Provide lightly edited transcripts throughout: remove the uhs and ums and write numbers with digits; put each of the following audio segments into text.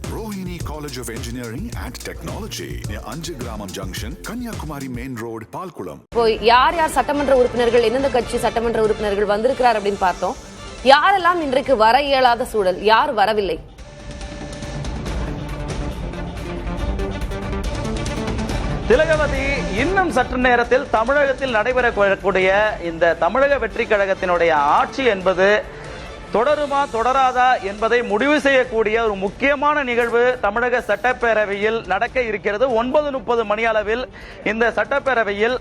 Rohini College of Engineering and Technology near Anjagramam Junction, Kanyakumari Main Road, Palkulam. இப்போ யார் யார் சட்டமன்ற உறுப்பினர்கள் எந்தெந்த கட்சி சட்டமன்ற உறுப்பினர்கள் வந்திருக்கிறார் அப்படின்னு பார்த்தோம். யாரெல்லாம் இன்றைக்கு வர இயலாத சூழல், யார் வரவில்லை? திலகவதி, இன்னும் சற்று நேரத்தில் தமிழகத்தில் நடைபெறக்கூடிய இந்த தமிழக வெற்றி கழகத்தினுடைய ஆட்சி என்பது தொடருமா தொடராதா என்பதை முடிவு செய்யக்கூடிய ஒரு முக்கியமான நிகழ்வு தமிழக சட்டப்பேரவையில் நடக்க இருக்கிறது. 9:30 மணி அளவில் இந்த சட்டப்பேரவையில்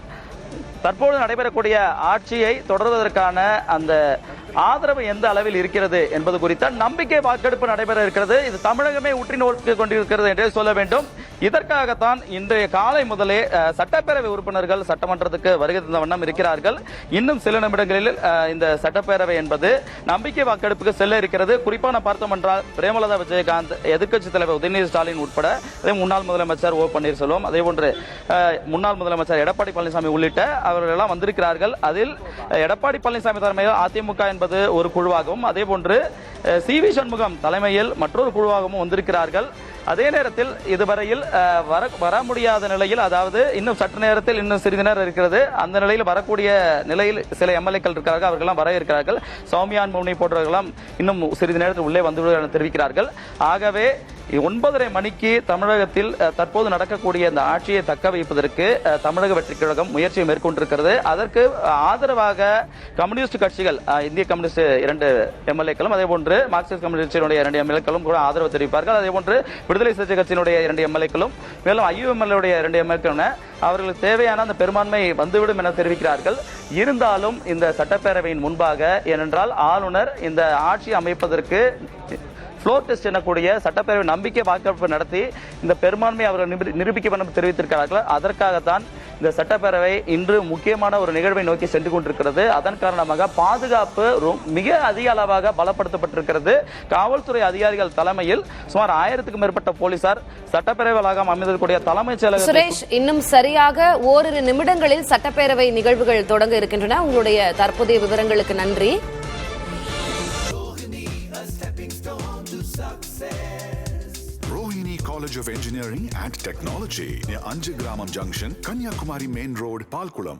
தற்போது நடைபெறக்கூடிய ஆட்சியை தொடர்வதற்கான அந்த ஆதரவு எந்த அளவில் இருக்கிறது என்பது குறித்த நம்பிக்கை வாக்கெடுப்பு நடைபெற இருக்கிறது. இது தமிழகமே உற்று நோக்கி கொண்டிருக்கிறது என்றே சொல்ல வேண்டும். இதற்காகத்தான் இன்றைய காலை முதலே சட்டப்பேரவை உறுப்பினர்கள் சட்டமன்றத்துக்கு வருகை தந்த வண்ணம் இருக்கிறார்கள். இன்னும் சில நிமிடங்களில் இந்த சட்டப்பேரவை என்பது நம்பிக்கை வாக்கெடுப்புக்கு செல்ல இருக்கிறது. குறிப்பாக நான் பார்த்தோம் என்றால் பிரேமலதா விஜயகாந்த், எதிர்க்கட்சித் தலைவர் உதயநிதி ஸ்டாலின் உட்பட அதே முன்னாள் முதலமைச்சர் ஓ பன்னீர்செல்வம், அதே போன்று முன்னாள் முதலமைச்சர் எடப்பாடி பழனிசாமி உள்ளிட்ட அவர்கள் எல்லாம் வந்திருக்கிறார்கள். அதில் எடப்பாடி பழனிசாமி தலைமையில் அதிமுக என்பது ஒரு குழுவாகவும், அதே போன்று சி.வி. சண்முகம் தலைமையில் மற்றொரு குழுவாகவும் வந்திருக்கிறார்கள். அதே நேரத்தில் இதுவரையில் வர முடியாத நிலையில், அதாவது இன்னும் சற்று நேரத்தில் இன்னும் சிறிது நேரம் இருக்கிறது, அந்த நிலையில் வரக்கூடிய நிலையில் சில எம்எல்ஏக்கள் இருக்கிறார்கள், அவர்களெல்லாம் வர இருக்கிறார்கள். சௌமியான் முனி போன்றவர்களாம் இன்னும் சிறிது நேரத்தில் உள்ளே வந்து தெரிவிக்கிறார்கள். ஆகவே 9:30 மணிக்கு தமிழகத்தில் தற்போது நடக்கக்கூடிய இந்த ஆட்சியை தக்க வைப்பதற்கு தமிழக வெற்றி கழகம் முயற்சியை மேற்கொண்டிருக்கிறது. அதற்கு ஆதரவாக கம்யூனிஸ்ட் கட்சிகள், இந்திய கம்யூனிஸ்ட் 2 எம்எல்ஏக்களும், அதே போன்று மார்க்சிஸ்ட் கம்யூனிஸ்டினுடைய 2 எம்எல்ஏக்களும் கூட ஆதரவு தெரிவிப்பார்கள். அதே போன்று விடுதலை சிறுத்தை கட்சியினுடைய 2 எம்எல்ஏக்களும், மேலும் ஐயுஎம்எல்ஏடைய 2 எம்எல்ஏக்களும் அவர்களுக்கு தேவையான அந்த பெரும்பான்மை வந்துவிடும் என தெரிவிக்கிறார்கள். இருந்தாலும் இந்த சட்டப்பேரவையின் முன்பாக, ஏனென்றால் ஆளுநர் இந்த ஆட்சி அமைப்பதற்கு ஃப்ளோர் டெஸ்ட் எனக்கூடிய சட்டப்பேரவை நம்பிக்கை வாக்கெடுப்பு நடத்தி இந்த பெரும்பான்மை அவர்கள் நிரூபிக்க வேண்டும் தெரிவித்திருக்கிறார்கள். அதற்காகத்தான் இந்த சட்டப்பேரவை இன்று முக்கியமான ஒரு நிகழ்வை நோக்கி சென்று கொண்டிருக்கிறது. அதன் காரணமாக பாதுகாப்பு மிக அதிக அளவாக பலப்படுத்தப்பட்டிருக்கிறது. காவல்துறை அதிகாரிகள் தலைமையில் சுமார் 1000க்கும் மேற்பட்ட போலீசார் சட்டப்பேரவை வளாகம் அமைந்திருக்கக்கூடிய தலைமைச் செயலகம். சுரேஷ், இன்னும் சரியாக ஓரிரு நிமிடங்களில் சட்டப்பேரவை நிகழ்வுகள் தொடங்க இருக்கின்றன. உங்களுடைய தற்போதைய விவரங்களுக்கு நன்றி. Rohini College of Engineering and Technology near Anjagramam Junction, Kanyakumari Main Road, Palkulam.